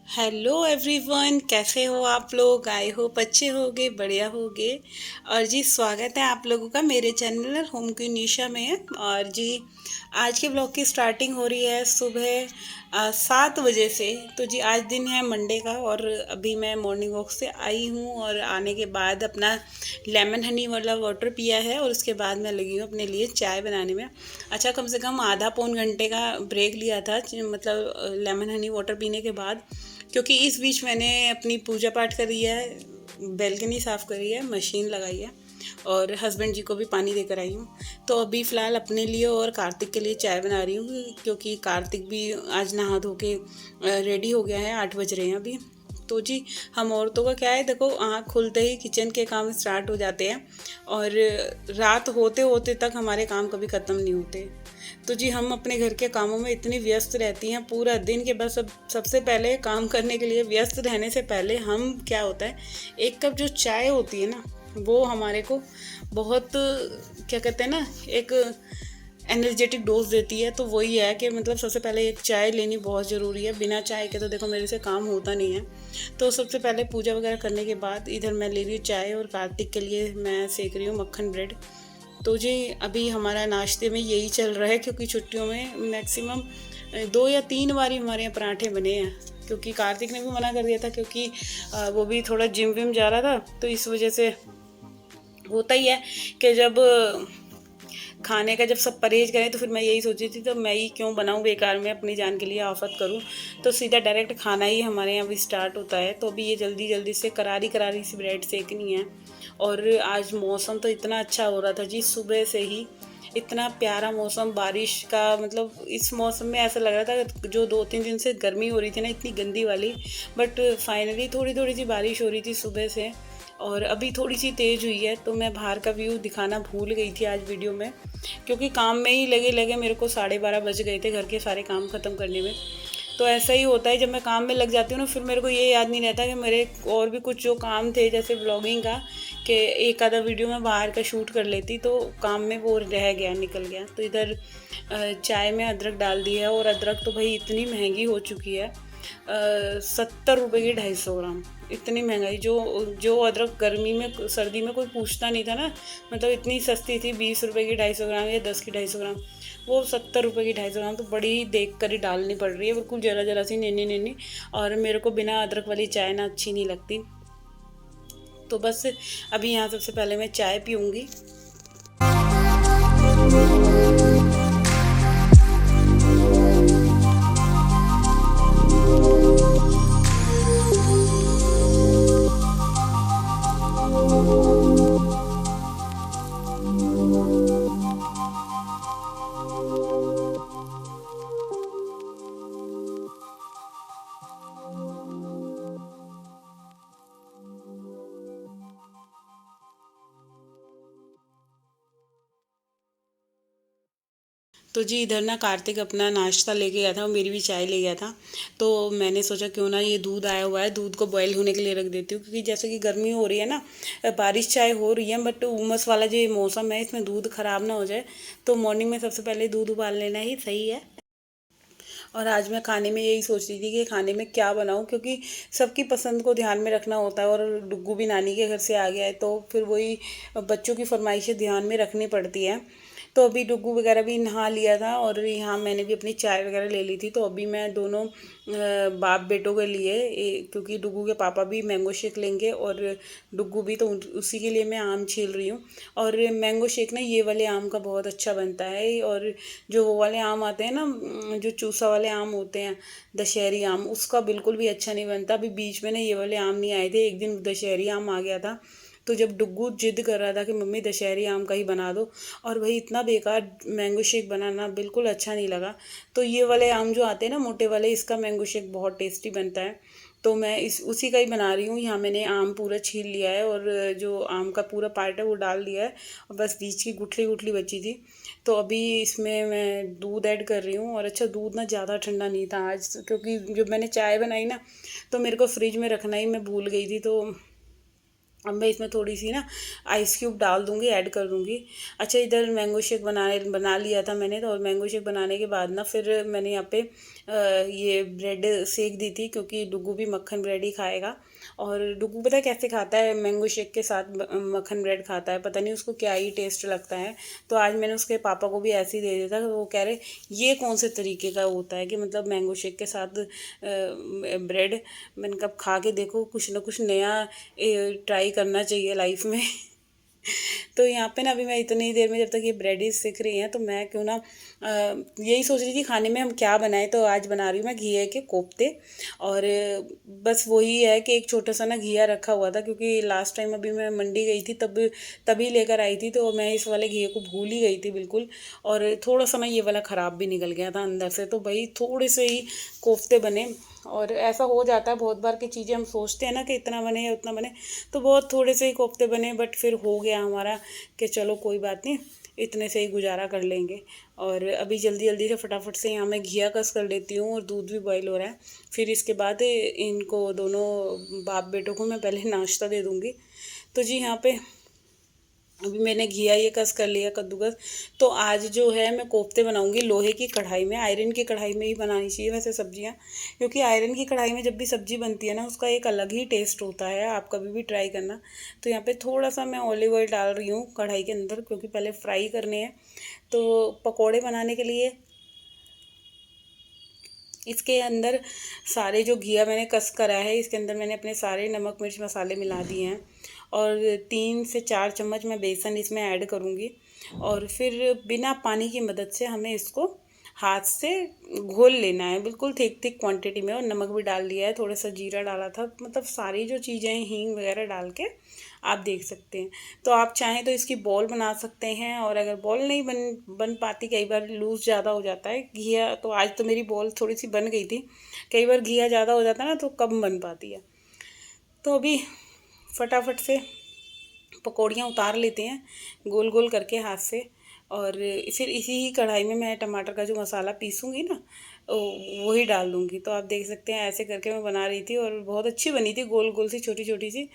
Hello everyone, कैसे हो आप लोग। आई होप अच्छे होगे, बढ़िया होगे। और जी स्वागत है आप लोगों का मेरे चैनल होम की निशा में। और जी आज के ब्लॉग की स्टार्टिंग हो रही है सुबह 7 बजे से। तो जी आज दिन है मंडे का और अभी मैं मॉर्निंग वॉक से आई हूँ और आने के बाद अपना लेमन हनी वाला वाटर पिया है और उसके बाद मैं लगी हूँ अपने लिए चाय बनाने में। अच्छा, कम से कम आधा पौन घंटे का ब्रेक लिया था, मतलब लेमन हनी वाटर पीने के बाद, क्योंकि इस बीच मैंने अपनी पूजा पाठ करी है, बेल्कनी साफ़ करी है, मशीन लगाई है और हस्बैंड जी को भी पानी देकर आई हूँ। तो अभी फ़िलहाल अपने लिए और कार्तिक के लिए चाय बना रही हूँ, क्योंकि कार्तिक भी आज नहा धो के रेडी हो गया है। 8 बज रहे हैं अभी। तो जी हम औरतों का क्या है, देखो आँख खुलते ही किचन के काम स्टार्ट हो जाते हैं और रात होते होते तक हमारे काम कभी ख़त्म नहीं होते। तो जी हम अपने घर के कामों में इतनी व्यस्त रहती हैं पूरा दिन के, बस सबसे पहले काम करने के लिए व्यस्त रहने से पहले हम क्या होता है, एक कप जो चाय होती है ना, वो हमारे को बहुत क्या कहते हैं ना, एक एनर्जेटिक डोज देती है। तो वही है कि मतलब सबसे पहले एक चाय लेनी बहुत ज़रूरी है। बिना चाय के तो देखो मेरे से काम होता नहीं है। तो सबसे पहले पूजा वगैरह करने के बाद इधर मैं ले रही हूँ चाय और कार्तिक के लिए मैं सेक रही हूँ मक्खन ब्रेड। तो जी अभी हमारा नाश्ते में यही चल रहा है, क्योंकि छुट्टियों में मैक्सिमम 2 या 3 बार ही हमारे यहाँ पराठे बने हैं, क्योंकि कार्तिक ने भी मना कर दिया था, क्योंकि वो भी थोड़ा जिम विम जा रहा था। तो इस वजह से होता ही है कि जब खाने का जब सब परहेज करें, तो फिर मैं यही सोची थी तो मैं ही क्यों बनाऊं बेकार में, अपनी जान के लिए आफत करूं। तो सीधा डायरेक्ट खाना ही हमारे यहाँ भी स्टार्ट होता है। तो अभी ये जल्दी जल्दी से करारी करारी सी ब्रेड सेकनी है। और आज मौसम तो इतना अच्छा हो रहा था जी, सुबह से ही इतना प्यारा मौसम, बारिश का मतलब इस मौसम में ऐसा लग रहा था जो 2-3 दिन से गर्मी हो रही थी ना, इतनी गंदी वाली, बट फाइनली थोड़ी थोड़ी सी बारिश हो रही थी सुबह से और अभी थोड़ी सी तेज़ हुई है। तो मैं बाहर का व्यू दिखाना भूल गई थी आज वीडियो में, क्योंकि काम में ही लगे लगे मेरे को 12:30 बज गए थे घर के सारे काम ख़त्म करने में। तो ऐसा ही होता है, जब मैं काम में लग जाती हूँ ना, फिर मेरे को ये याद नहीं रहता कि मेरे और भी कुछ जो काम थे, जैसे ब्लॉगिंग का, कि एक आधा वीडियो मैं बाहर का शूट कर लेती, तो काम में वो रह गया, निकल गया। तो इधर चाय में अदरक डाल दी है और अदरक तो भाई इतनी महंगी हो चुकी है, 70 रुपये की 250 ग्राम। इतनी महंगाई, जो जो अदरक गर्मी में सर्दी में कोई पूछता नहीं था ना, मतलब इतनी सस्ती थी, 20 रुपये की 250 ग्राम या 10 की 250 ग्राम, वो 70 रुपये की 250 ग्राम। तो बड़ी देख कर ही डालनी पड़ रही है, बिल्कुल जरा जरा सी नैनी नैनी। और मेरे को बिना अदरक वाली चाय ना अच्छी नहीं लगती। तो बस अभी यहाँ सबसे पहले मैं चाय पीऊँगी। तो जी इधर ना कार्तिक अपना नाश्ता लेके गया था और मेरी भी चाय ले गया था। तो मैंने सोचा क्यों ना ये दूध आया हुआ है, दूध को बॉयल होने के लिए रख देती हूँ, क्योंकि जैसे कि गर्मी हो रही है ना, बारिश चाहे हो रही है, बट उमस वाला जो ये मौसम है, इसमें दूध ख़राब ना हो जाए। तो मॉर्निंग में सबसे पहले दूध उबाल लेना ही सही है। और आज मैं खाने में यही सोच रही थी कि खाने में क्या बनाऊं, क्योंकि सबकी पसंद को ध्यान में रखना होता है। और डुग्गू भी नानी के घर से आ गया है, तो फिर वही बच्चों की फरमाइशें ध्यान में रखनी पड़ती है। तो अभी डुग्गू वगैरह भी नहा लिया था और यहाँ मैंने भी अपनी चाय वगैरह ले ली थी। तो अभी मैं दोनों बाप बेटों के लिए क्योंकि डुग्गू के पापा भी मैंगो शेक लेंगे और डुग्गू भी, तो उसी के लिए मैं आम छील रही हूँ। और मैंगो शेक ना ये वाले आम का बहुत अच्छा बनता है। और जो वो वाले आम आते हैं ना, जो चूसा वाले आम होते हैं, दशहरी आम, उसका बिल्कुल भी अच्छा नहीं बनता। अभी बीच में ना ये वाले आम नहीं आए थे, एक दिन दशहरी आम आ गया था। तो जब डुग्गू जिद कर रहा था कि मम्मी दशहरी आम का ही बना दो, और वही इतना बेकार मैंगो शेक बनाना बिल्कुल अच्छा नहीं लगा। तो ये वाले आम जो आते हैं ना मोटे वाले, इसका मैंगो शेक बहुत टेस्टी बनता है। तो मैं इस उसी का ही बना रही हूँ। यहाँ मैंने आम पूरा छील लिया है और जो आम का पूरा पार्ट है वो डाल दिया है, और बस बीच की गुठली गुठली बची थी। तो अभी इसमें मैं दूध ऐड कर रही हूँ। और अच्छा, दूध ना ज़्यादा ठंडा नहीं था आज, क्योंकि जब मैंने चाय बनाई ना, तो मेरे को फ्रिज में रखना ही मैं भूल गई थी। तो अब मैं इसमें थोड़ी सी ना आइस क्यूब डाल दूँगी, ऐड कर दूँगी। अच्छा, इधर मैंगो शेक बना लिया था मैंने। तो और मैंगो शेक बनाने के बाद ना फिर मैंने यहाँ पे ये ब्रेड सेक दी थी, क्योंकि डुगू भी मक्खन ब्रेड ही खाएगा। और डुगू पता है कैसे खाता है, मैंगो शेक के साथ मक्खन ब्रेड खाता है, पता नहीं उसको क्या ही टेस्ट लगता है। तो आज मैंने उसके पापा को भी ऐसे ही दे दिया था, तो वो कह रहे ये कौन से तरीके का होता है कि मतलब मैंगो शेक के साथ ब्रेड। मैंने कहा खा के देखो, कुछ ना कुछ नया ट्राई करना चाहिए लाइफ में। तो यहाँ पे ना अभी मैं इतनी देर में, जब तक ये ब्रेड सीख रही हैं, तो मैं क्यों ना यही सोच रही थी खाने में हम क्या बनाएं। तो आज बना रही हूँ मैं घिया के कोफ्ते। और बस वही है कि एक छोटा सा ना घिया रखा हुआ था, क्योंकि लास्ट टाइम अभी मैं मंडी गई थी तब तभी लेकर आई थी, तो मैं इस वाले घिये को भूल ही गई थी बिल्कुल। और थोड़ा सा ना ये वाला ख़राब भी निकल गया था अंदर से, तो भाई थोड़े से ही कोफ्ते बने। और ऐसा हो जाता है बहुत बार की चीज़ें हम सोचते हैं ना कि इतना बने या उतना बने, तो बहुत थोड़े से ही कोफ्ते बने, बट फिर हो गया हमारा कि चलो कोई बात नहीं, इतने से ही गुजारा कर लेंगे। और अभी जल्दी जल्दी से फटाफट से यहाँ मैं घिया कस कर लेती हूँ, और दूध भी बॉईल हो रहा है। फिर इसके बाद इनको दोनों बाप बेटों को मैं पहले नाश्ता दे दूँगी। तो जी यहाँ पे अभी मैंने घिया ये कस कर लिया, कद्दूकस। तो आज जो है मैं कोफ्ते बनाऊंगी लोहे की कढ़ाई में, आयरन की कढ़ाई में ही बनानी चाहिए वैसे सब्जियां, क्योंकि आयरन की कढ़ाई में जब भी सब्जी बनती है ना, उसका एक अलग ही टेस्ट होता है। आप कभी भी ट्राई करना। तो यहाँ पे थोड़ा सा मैं ऑलिव ऑयल डाल रही हूँ कढ़ाई के अंदर, क्योंकि पहले फ्राई करने हैं। तो पकौड़े बनाने के लिए इसके अंदर सारे जो घिया मैंने कस करा है, इसके अंदर मैंने अपने सारे नमक मिर्च मसाले मिला दिए हैं। और 3 से 4 चम्मच मैं बेसन इसमें ऐड करूँगी। और फिर बिना पानी की मदद से हमें इसको हाथ से घोल लेना है, बिल्कुल थिक थिक क्वांटिटी में। और नमक भी डाल दिया है, थोड़ा सा जीरा डाला था, मतलब सारी जो चीज़ें हैं हींग वगैरह डाल के आप देख सकते हैं। तो आप चाहें तो इसकी बॉल बना सकते हैं, और अगर बॉल नहीं बन पाती, कई बार लूज़ ज़्यादा हो जाता है घिया, तो आज तो मेरी बॉल थोड़ी सी बन गई थी। कई बार घिया ज़्यादा हो जाता है ना, तो कम बन पाती है। तो अभी फटाफट से पकौड़ियाँ उतार लेते हैं गोल गोल करके हाथ से। और फिर इसी ही कढ़ाई में मैं टमाटर का जो मसाला पीसूँगी ना, वही डाल दूँगी। तो आप देख सकते हैं ऐसे करके मैं बना रही थी, और बहुत अच्छी बनी थी, गोल गोल सी छोटी छोटी सी।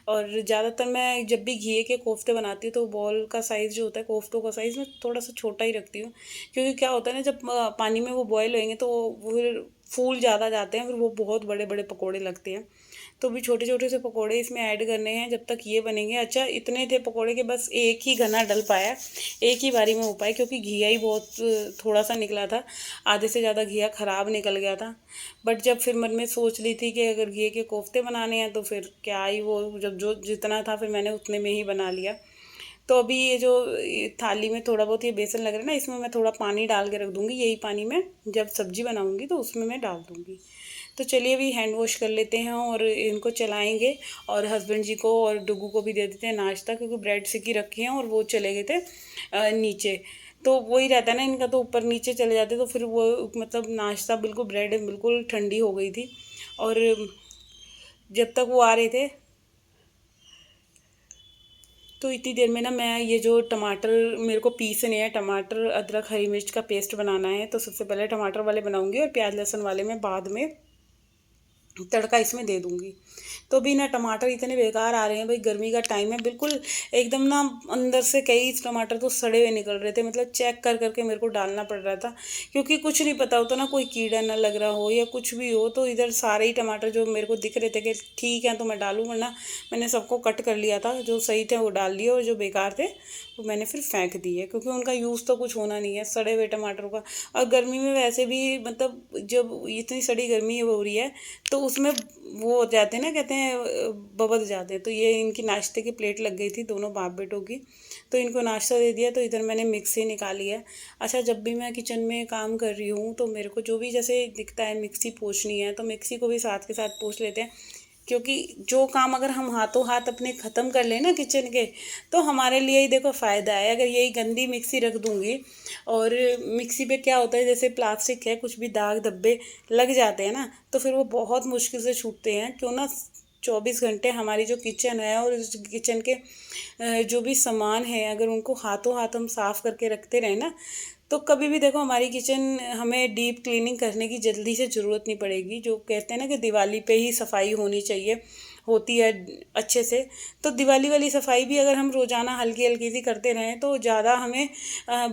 और ज़्यादातर मैं जब भी घिये के कोफ्ते बनाती हूँ, तो बॉल का साइज़ जो होता है, कोफ्तों का साइज़, मैं थोड़ा सा छोटा ही रखती हूँ। क्योंकि क्या होता है ना, जब पानी में वो बॉयल होएंगे तो वो फिर फूल ज़्यादा जाते हैं, फिर वो बहुत बड़े बड़े पकौड़े लगते हैं। तो भी छोटे छोटे से पकोड़े इसमें ऐड करने हैं जब तक ये बनेंगे। अच्छा, इतने थे पकोड़े के बस एक ही घना डल पाया, एक ही बारी में हो पाए, क्योंकि घिया ही बहुत थोड़ा सा निकला था, आधे से ज़्यादा घिया ख़राब निकल गया था। बट जब फिर मन में सोच ली थी कि अगर घिये के कोफ्ते बनाने हैं, तो फिर क्या ही वो, जब जो जितना था फिर मैंने उतने में ही बना लिया। तो अभी ये जो थाली में थोड़ा बहुत ये बेसन लग रहा है ना, इसमें मैं थोड़ा पानी डाल के रख दूँगी। यही पानी में जब सब्ज़ी बनाऊँगी तो उसमें मैं डाल दूँगी। तो चलिए अभी हैंड वॉश कर लेते हैं और इनको चलाएंगे, और हस्बैंड जी को और डुगू को भी दे देते हैं नाश्ता, क्योंकि ब्रेड सिकी रखी हैं और वो चले गए थे नीचे। तो वही रहता है ना इनका, तो ऊपर नीचे चले जाते, तो फिर वो मतलब नाश्ता बिल्कुल, ब्रेड बिल्कुल ठंडी हो गई थी। और जब तक वो आ रहे थे, तो इतनी देर में ना मैं ये जो टमाटर मेरे को पीसने हैं, टमाटर अदरक हरी मिर्च का पेस्ट बनाना है। तो सबसे पहले टमाटर वाले बनाऊंगी, और प्याज लहसुन वाले मैं बाद में तड़का इसमें दे दूँगी। तो भी ना टमाटर इतने बेकार आ रहे हैं भाई, गर्मी का टाइम है, बिल्कुल एकदम ना अंदर से कई टमाटर तो सड़े हुए निकल रहे थे, मतलब चेक कर करके मेरे को डालना पड़ रहा था, क्योंकि कुछ नहीं पता होता ना, कोई कीड़ा ना लग रहा हो या कुछ भी हो। तो इधर सारे ही टमाटर जो मेरे को दिख रहे थे कि ठीक है तो मैं डालूँ, वरना मैंने सबको कट कर लिया था, जो सही थे वो डाल दिए और जो बेकार थे वो मैंने फिर फेंक दिए, क्योंकि उनका यूज़ तो कुछ होना नहीं है सड़े हुए टमाटरों का। और गर्मी में वैसे भी मतलब जब इतनी सड़ी गर्मी हो रही है, तो उसमें वो हो जाते हैं ना, कहते हैं बबल जाते हैं। तो ये इनकी नाश्ते की प्लेट लग गई थी दोनों बाप बेटों की, तो इनको नाश्ता दे दिया। तो इधर मैंने मिक्सी निकाली है। अच्छा, जब भी मैं किचन में काम कर रही हूँ, तो मेरे को जो भी जैसे दिखता है मिक्सी पोंछनी है, तो मिक्सी को भी साथ के साथ पोंछ लेते हैं, क्योंकि जो काम अगर हम हाथों हाथ अपने ख़त्म कर लें ना किचन के, तो हमारे लिए ही देखो फ़ायदा है। अगर यही गंदी मिक्सी रख दूँगी, और मिक्सी पे क्या होता है, जैसे प्लास्टिक है, कुछ भी दाग धब्बे लग जाते हैं ना, तो फिर वो बहुत मुश्किल से छूटते हैं। क्यों ना 24 घंटे हमारी जो किचन है और उस किचन के जो भी सामान है, अगर उनको हाथों हाथ हम साफ़ करके रखते रहें ना, तो कभी भी देखो हमारी किचन हमें डीप क्लीनिंग करने की जल्दी से ज़रूरत नहीं पड़ेगी। जो कहते हैं ना कि दिवाली पे ही सफाई होनी चाहिए, होती है अच्छे से। तो दिवाली वाली सफाई भी अगर हम रोज़ाना हल्की हल्की सी करते रहें तो ज़्यादा हमें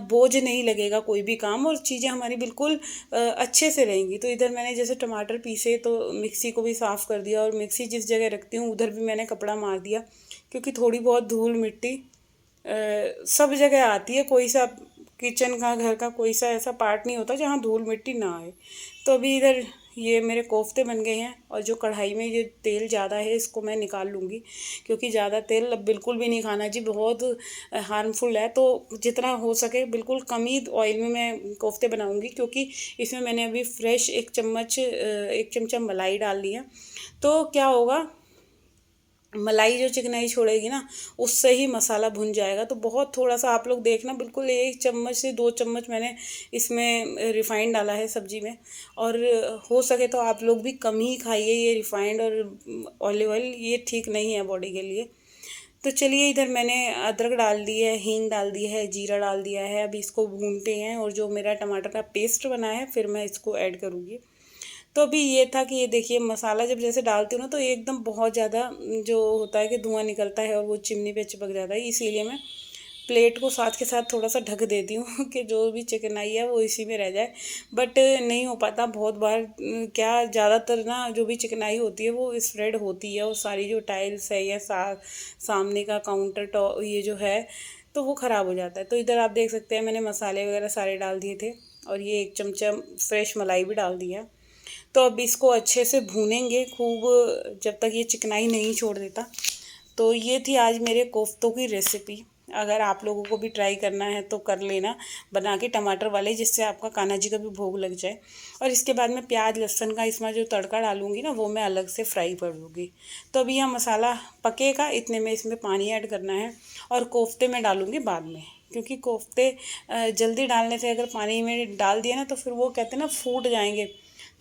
बोझ नहीं लगेगा कोई भी काम, और चीज़ें हमारी बिल्कुल अच्छे से रहेंगी। तो इधर मैंने जैसे टमाटर पीसे तो मिक्सी को भी साफ़ कर दिया, और मिक्सी जिस जगह रखती हूँ उधर भी मैंने कपड़ा मार दिया, क्योंकि थोड़ी बहुत धूल मिट्टी सब जगह आती है। कोई सा किचन का, घर का कोई सा ऐसा पार्ट नहीं होता जहाँ धूल मिट्टी ना आए। तो अभी इधर ये मेरे कोफ्ते बन गए हैं, और जो कढ़ाई में ये तेल ज़्यादा है इसको मैं निकाल लूँगी, क्योंकि ज़्यादा तेल अब बिल्कुल भी नहीं खाना जी, बहुत हार्मफुल है। तो जितना हो सके बिल्कुल कम ही ऑयल में मैं कोफ्ते बनाऊँगी, क्योंकि इसमें मैंने अभी फ्रेश 1 चमचा मलाई डाल दी है। तो क्या होगा, मलाई जो चिकनाई छोड़ेगी ना, उससे ही मसाला भुन जाएगा। तो बहुत थोड़ा सा आप लोग देखना, बिल्कुल 1 चम्मच से 2 चम्मच मैंने इसमें रिफ़ाइंड डाला है सब्ज़ी में। और हो सके तो आप लोग भी कम ही खाइए ये रिफ़ाइंड और ऑलिव ऑयल, ये ठीक नहीं है बॉडी के लिए। तो चलिए, इधर मैंने अदरक डाल दी है, हींग डाल दी है, जीरा डाल दिया है। अभी इसको भूनते हैं, और जो मेरा टमाटर का पेस्ट बना है फिर मैं इसको ऐड करूँगी। तो अभी ये था कि ये देखिए, मसाला जब जैसे डालती हूँ ना तो एकदम बहुत ज़्यादा जो होता है कि धुआं निकलता है और वो चिमनी पे चिपक जाता है। इसीलिए मैं प्लेट को साथ के साथ थोड़ा सा ढक देती हूँ कि जो भी चिकनाई है वो इसी में रह जाए। बट नहीं हो पाता बहुत बार, क्या ज़्यादातर ना जो भी चिकनाई होती है वो स्प्रेड होती है, और सारी जो टाइल्स है या सामने का काउंटर टॉप ये जो है तो वो ख़राब हो जाता है। तो इधर आप देख सकते हैं मैंने मसाले वगैरह सारे डाल दिए थे, और ये 1 चमचा फ्रेश मलाई भी डाल दिया। तो अब इसको अच्छे से भूनेंगे खूब, जब तक ये चिकनाई नहीं छोड़ देता। तो ये थी आज मेरे कोफ्तों की रेसिपी। अगर आप लोगों को भी ट्राई करना है तो कर लेना बना के, टमाटर वाले, जिससे आपका कान्हा जी का भी भोग लग जाए। और इसके बाद में प्याज लहसुन का इसमें जो तड़का डालूंगी ना, वो मैं अलग से फ्राई कर लूँगी। तो अभी यह मसाला पकेगा, इतने में इसमें पानी ऐड करना है, और कोफ्ते में डालूँगी बाद में, क्योंकि कोफ्ते जल्दी डालने से अगर पानी में डाल दिया ना तो फिर वो कहते हैं ना फूट जाएंगे,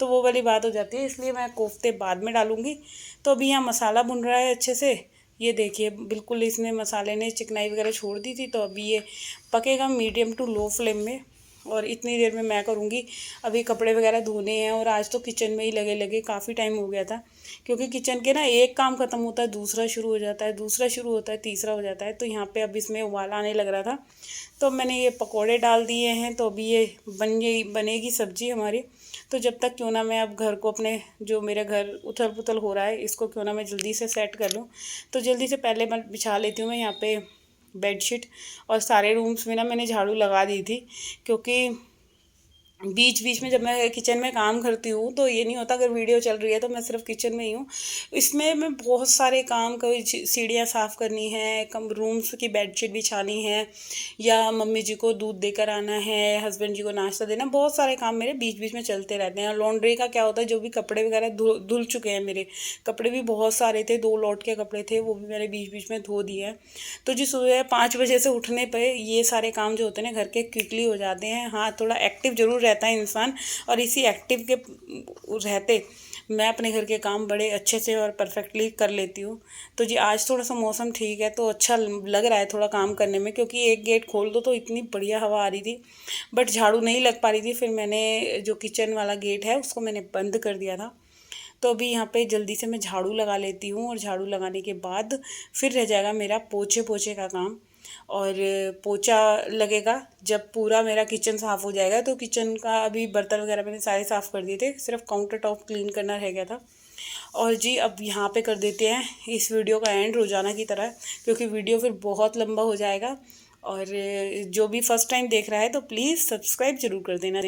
तो वो वाली बात हो जाती है, इसलिए मैं कोफ्ते बाद में डालूँगी। तो अभी यहाँ मसाला भुन रहा है अच्छे से। ये देखिए बिल्कुल इसने मसाले ने चिकनाई वगैरह छोड़ दी थी। तो अभी ये पकेगा मीडियम टू लो फ्लेम में, और इतनी देर में मैं करूँगी, अभी कपड़े वगैरह धोने हैं। और आज तो किचन में ही लगे लगे काफ़ी टाइम हो गया था, क्योंकि किचन के ना एक काम ख़त्म होता है दूसरा शुरू हो जाता है, दूसरा शुरू होता है तीसरा हो जाता है। तो यहाँ पे अब इसमें उबाल आने लग रहा था, तो मैंने ये पकोड़े डाल दिए हैं। तो अभी ये बनेगी सब्ज़ी हमारी। तो जब तक क्यों ना मैं अब घर को, अपने जो मेरे घर उथल पुथल हो रहा है, इसको क्यों ना मैं जल्दी से सेट कर लूँ। तो जल्दी से पहले मैं बिछा लेती हूँ मैं यहाँ पे बेडशीट, और सारे रूम्स में ना मैंने झाड़ू लगा दी थी, क्योंकि बीच बीच में जब मैं किचन में काम करती हूँ तो ये नहीं होता, अगर वीडियो चल रही है तो मैं सिर्फ किचन में ही हूँ। इसमें मैं बहुत सारे काम, कोई सीढ़ियाँ साफ़ करनी है, कम रूम्स की बेडशीट बिछानी है, या मम्मी जी को दूध देकर आना है, हस्बैंड जी को नाश्ता देना, बहुत सारे काम मेरे बीच बीच में चलते रहते हैं। लॉन्ड्री का क्या होता है, जो भी कपड़े वगैरह धुल चुके हैं, मेरे कपड़े भी बहुत सारे थे, 2 लॉट के कपड़े थे, वो भी मैंने बीच बीच में धो दिए हैं। तो जी सुबह 5 बजे से उठने पे ये सारे काम जो होते हैं ना घर के क्विकली हो जाते हैं। हाँ, थोड़ा एक्टिव ज़रूर रहता है इंसान, और इसी एक्टिव के रहते मैं अपने घर के काम बड़े अच्छे से और परफेक्टली कर लेती हूँ। तो जी आज थोड़ा सा मौसम ठीक है तो अच्छा लग रहा है थोड़ा काम करने में, क्योंकि एक गेट खोल दो तो इतनी बढ़िया हवा आ रही थी, बट झाड़ू नहीं लग पा रही थी। फिर मैंने जो किचन वाला गेट है उसको मैंने बंद कर दिया था। तो अभी यहाँ पे जल्दी से मैं झाड़ू लगा लेती हूँ, और झाड़ू लगाने के बाद फिर रह जाएगा मेरा पोछे पोछे का काम। और पोछा लगेगा जब पूरा मेरा किचन साफ़ हो जाएगा। तो किचन का अभी बर्तन वगैरह मैंने सारे साफ़ कर दिए थे, सिर्फ काउंटर टॉप क्लीन करना रह गया था। और जी अब यहाँ पे कर देते हैं इस वीडियो का एंड रोज़ाना की तरह, क्योंकि वीडियो फिर बहुत लंबा हो जाएगा। और जो भी फर्स्ट टाइम देख रहा है तो प्लीज़ सब्सक्राइब ज़रूर कर देना।